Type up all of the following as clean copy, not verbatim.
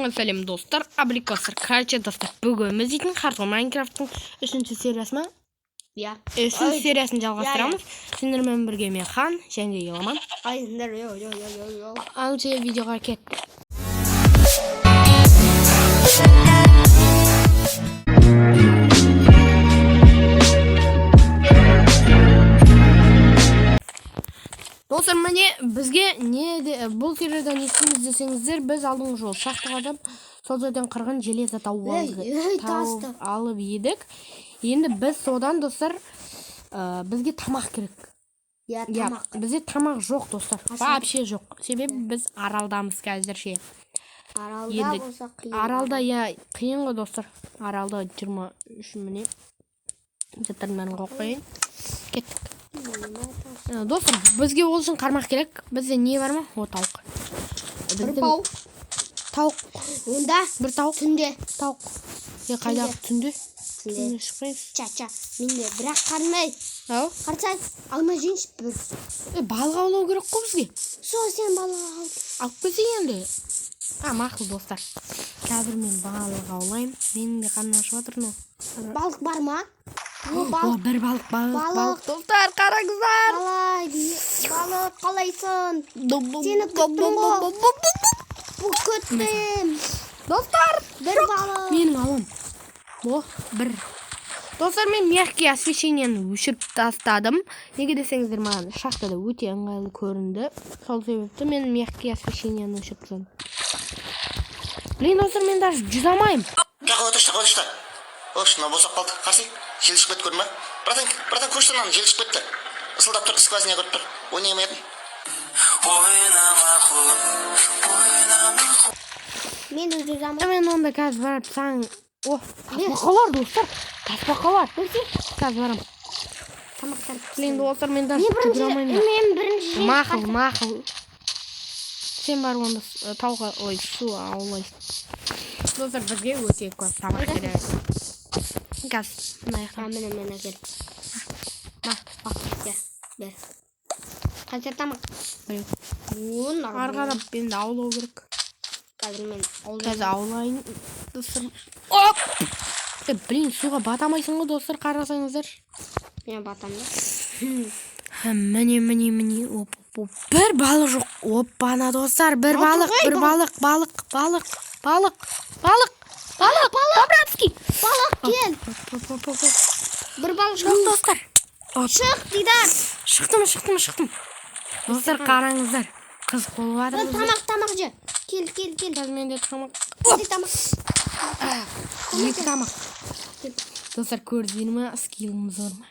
Жаңа сәлем достар, абрикостар. Короче, достар, бүгін біз дейтін Hardcore Minecraft'ың 3-ші сериясы ма? Иә. 3-ші сериясын жалғастырамыз. Сендермен бірге мен Хан, және Еламан. Ал видеоға кеттік. Достар, міне бізге бұл серияда не істейміз десеңіздер, біз алдыңғы жол шахтадан сол жерден қырғын железо тауып алып едік. Енді біз содан, достар, бізге тамақ керек. Тамақ. Бізде тамақ жоқ, достар. Вообще жоқ. Себебі біз аралдамыз қазірше. Аралда болса қиын. Аралда қиын ғой, достар. Аралда 23 міне. Жаттарынан қойын. Кеттік. Достар, бізге ол үшін қармақ керек. Бізде не бар ма? О, тауық. Бір бау. Тауық. Онда бір тауық. Түнде. Тауық. Қайда түнде? Түнде шықпаймыз. Ча. Менде бірақ қармай. Ау? Қарсай, алма жейінші бір. Балық аулау керек қой бізге. Сол сен балық ал. Алып келсең енді. Мақұл, достар. Қазір мен балық аулаймын. Менің де қарным ашып жатыр мынау. Балық бар ма? Бір балық. Достар, қараңыздар. Балық қалайсың? Сені күттім ғой. Бұл күттім. Достар, бір балық. Менің алам. Бір. Достар, мен мягкий освещениені өшіріп тастадым. Неге десеңіздер, маған шахтада өте ыңғайлы көрінді. Сол себепті мен мягкий освещениені өшіріп тастадым. Блин, достар, мен даже жүзамаймын. Тақылы. Мына босап қалды. Қарсы, жел шығып кетті көрдің ба? Братан, көшті жел шығып кетті. Isылдап тұр, сквозняк көріп тұр. Ойнамайтын. Мен жүзамаймын. Мен онда қазір барып саң... Тасбақалар, достар. Тасбақалар. Қазір барам. Тамақтар. Блин, достар, мен даже жүзамаймын. Мен бірінші. Мақыл. Сен бар онда тауға, су аулайсың. Достар, бізге өте көп тамақ керек. Газ, Мен әкел. Бер. Қанша тамақ? Арғарап бенді аулау керек. Қазір мен аулайын. Достар. Блин, суға батамайсың ғой, достар, қарасаңыздар. Мен батамды. Міне. Бір балық жоқ. Оппана, достар, бір балық. Бобратский. Балық кел. Бір балық жоқ, достар. Шық, Дидар. Шықтым. Достар, қараңыздар. Қыз қолы бар. Тамақ же. Кел. Қазір менде тамақ. Екі тамақ. Достар, көрдіңіздер ме? Скилліміз бар ма?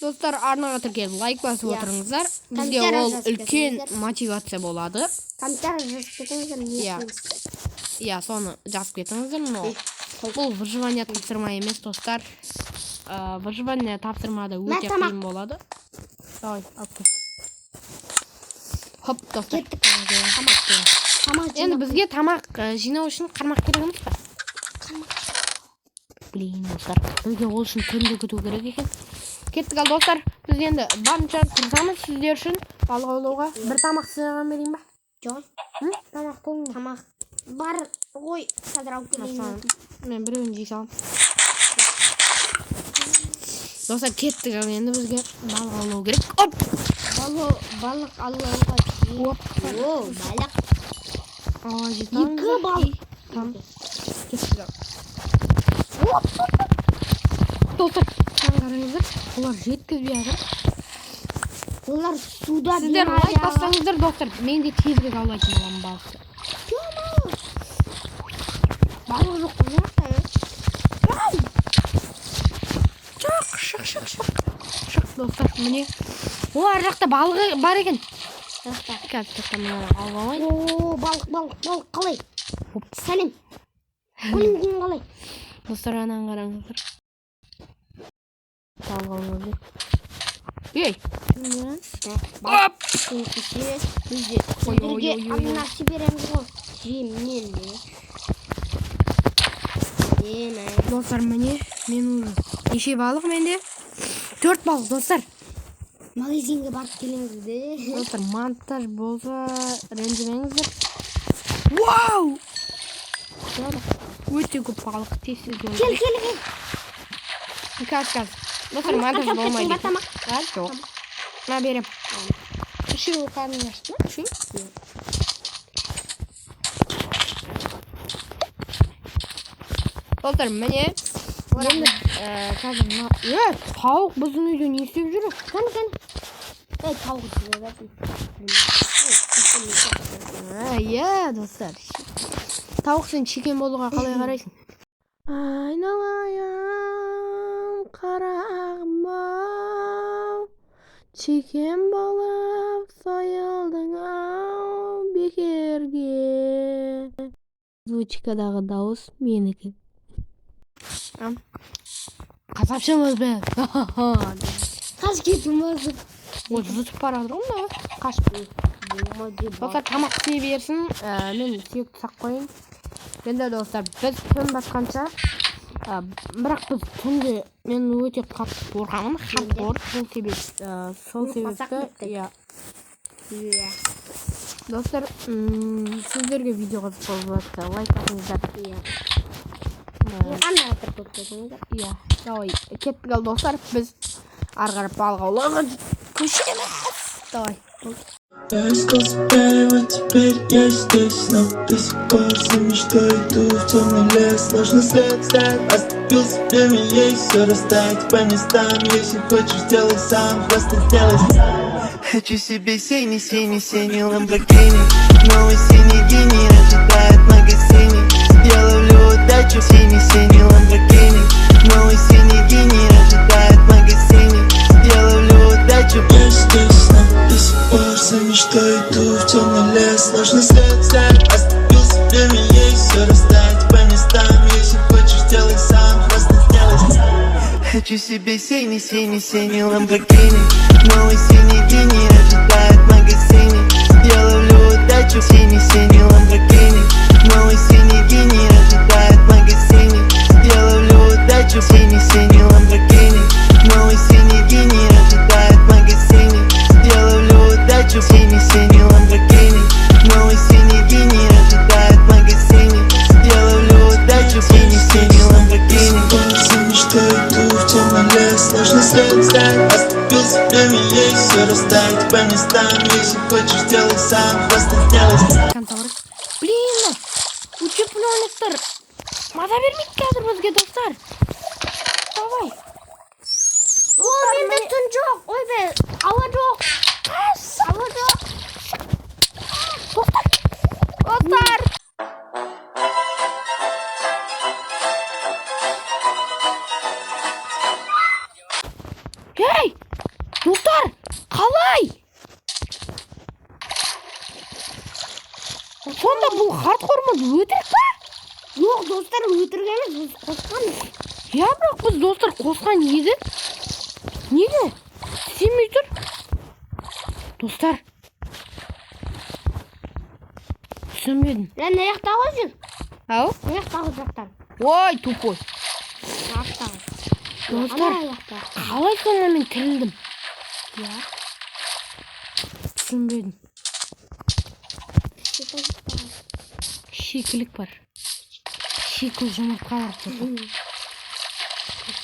Достар, арнаға тіркеліп лайк басып отырыңыздар. Бізге ол үлкен мотивация болады. Комментарий жазып кетіңіздер. Соны жазып кетіңіздер. Бұл выживание тапсырма емес, достар. Выживание тапсырмада өте қиын болады. Давай, алып кел. Хоп, достар. Енді бізге тамақ жинау үшін қармақ керек емес па? Блин, достар, бізге ол үшін түнді күту керек екен. Кеттік ал, достар. Біз енді барынша тұрсамыз сіздер үшін балық аулауға. Бір тамақ сыйған берейін ба? Жоқ. Тамақ толың ба? Тамақ бар ғой, қазір алып келейін. Мен біреуін жей салам. Достар, кеттік ал, енді бізге балық аулау керек. Оп! Балық аулауға балық. Ала жетамыз. Екі балық. Кеттік ал. Достар, қараңыздар, олар жеткізбей жатыр. Олар суда сіздер лайк бассаңыздар, достар, мен де тезірек аулайтын боламын балықты. Балық жоқ қой. Шық, достар, міне. Ар жақта балығы бар екен. Қазір аулауын. Балық қалай? Сәлем. Көліңген қалай? Достар, анан қараңыздар. Балық аулауын. Оп! Сіздерге арнасы береміз ғой. Жемнен. Достар, міне, мен неше балық менде? 4 балық, достар. Магазинге барып келіңіз де. Достар, монтаж болса ренжімеңіздер. Вау! Өте көп балық тез-тез өлді. Кел. Каз. Достар, монтаж болмайды. Тамақ. Жоқ. Мына берем. Үшеуі қарның ашты ма? Үшеуі? Достар, міне. Енді қазір тауық біздің үйде не істеп жүр? Кәне. Тауық жіберіп. Иә, достар. Тауық сен чекен болуға қалай қарайсың? Айналайын қарағым-ау, чекен болып сойылдың-ау бекерге. Звучкадағы дауыс менікі. Қасапшымыз бе? Қаш кетім өзі. Ол жұтып барады ғой, қашып. Достар, тамақ істей берсін, мен сүйекті сақ қойын. Енді достар, біз түн басқанша, бірақ біз түнде мен өте қатты қорқамын, хардкор. Сол себепті, достар, сіздерге видео қызық болып жатса, лайк атыңыздар. Ана отыр көптесіңіздер. Давай, кеттік ал достар, біз арғарып балық аулауға көшеміз. Давай. Я искал себя, и вот теперь я здесь, но до сих пор за мечтой иду в темный лес. Сложно след, оступился, время есть, все растает по местам. Если хочешь, делай сам, просто сделай сам. Хочу себе синий ламборгини, новый синий гений ожидает в магазине. Сделаю удачу, синий ламборгини, новый синий гений ожидает в магазине. Сделаю удачу, я здесь, но до сих пор за мечтой иду в темный лес. Сложно след, оступился, время есть, все растает по местам. Если хочешь, делай сам, просто сделай сам. Хочу себе синий ламборгини, новый синий гений ожидает в магазине. Сделаю удачу, синий ламборгини, новый синий гений ожидает в магазине. Сделаю удачу, синий ламборгини, новый синий гений ожидает в магазине. Сделаю удачу, синий ламборгини, новый синий гений ожидает в магазине. Сделаю удачу, синий ламборгини. За мечтой иду в темный лес, сложно след, оступился, время есть, все растает по местам. Если хочешь, делай сам, просто сделай сам. Блин, учепленіктер. Маза бермейді қазір бізге, достар. Давай. Менде түн жоқ. Ой бе, ауа жоқ. Ауа жоқ. Достар. Ей, достар, қалай? Сонда бұл хардкормыз өтірік па? Жоқ, достар, өтірік емес, біз қосқанбыз. Бірақ біз достар қосқан еді. Неге? Істемей тұр. Достар. Түсінбедім. Мына аяқтағы жүр. Ау? Аяқтағы жақтан. Ой, тупой. Аяқтағы. Достар, қалай сонда мен тірілдім? Түсінбедім. Шикілік бар. Шикіл жұмыртқалар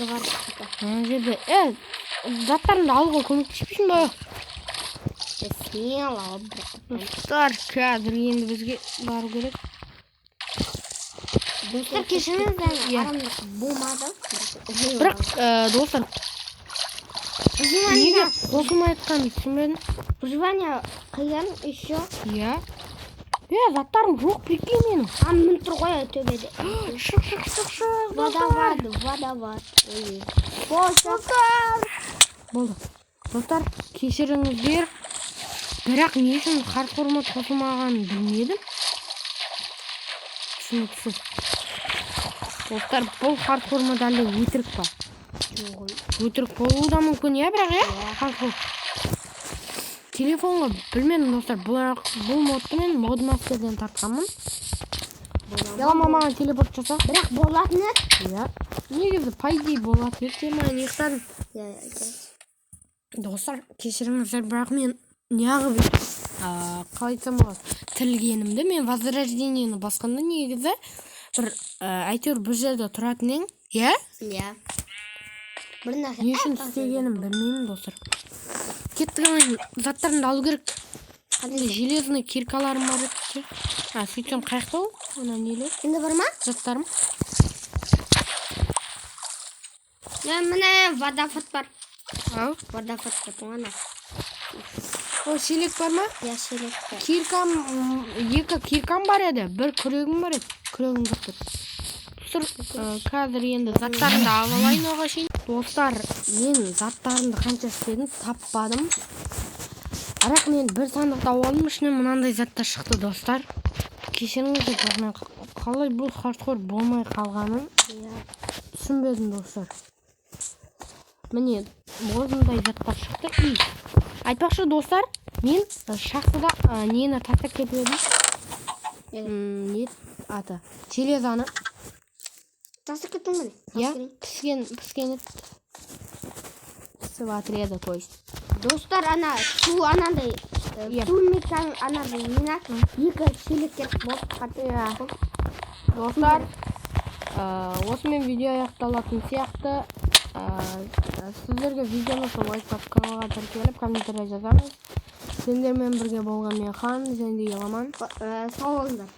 бар. Ана жерде, заттарымды алуға көмектеспейсің ба? Смело. Достар, қазір енді бізге бару керек. Достар, кешіріңіздер, арамда болмады. Бірақ, достар, неге қосылмай айтқанын түсінбедім? Выживание қиын еще. Заттарым жоқ, прикинь менің. Мін тұр ғой төбеде. Шық. Вода бар. Болды. Достар, кешіріңіздер. Бірақ не үшін хардкорыма қосылмағанын білмедім. Түсініксіз. Достар, бұл хардкорыма дәлде өтірік па? Өтірік болуы да мүмкін, бірақ хардкор. Телефонға білмедім, достар, бұл модты мен модмастерден тартқанмын. Ялама маған телепорт жаса. Бірақ болатын еді. Негізі, по идее болатын еді. Мен ұйықтадым. Достар, кешіріңіздер, бірақ мен неғып қалай айтсам болады, тілгенімді. Мен возрождениені басқанда негізі бір әйтеуір бір жерде тұратын ең, иә? Иә. Бір нәрсе. Не үшін істегенім білмеймін, достар. Кеттігін заттарымды алу керек. Железный киркаларым бар еді. Сөйтсем қаяқта ол? Ана нелер? Енді бар ма? Заттарым. Міне водофот бар. Ау? Водофот деп ана. О, шелек бар ма? Я шелек бар. Киркам, екі киркам бар еді, бір күрегім бар еді. Күрегім жоқ тұр. Қазір енді заттарымды алайын оға шейін. Достар, мен заттарымды қанша істедім, таппадым. Арақ мен бір сандықты алдым, ішінен мынандай заттар шықты, достар. Кешіріңіздер, мен қалай бұл хардкор болмай қалғанын түсінбедім, достар. Міне, осындай заттар шықты. Айтпақшы, достар, мен шахтада нені тастап кетіп едім. Не аты? Железаны. Тастап кеттің бе? Я піскен ет. Пісіп жатыр еді, то есть. Достар, ана су анандай су метан анандай мина екі шелектер болып қатты. Достар, осымен видео аяқталатын сияқты. Сіздерге видеоны лайктап, каналға тіркеліп, комментария жазамыз. Сендермен бірге болған мен Хан, және де Еламан. Сау болыңдар.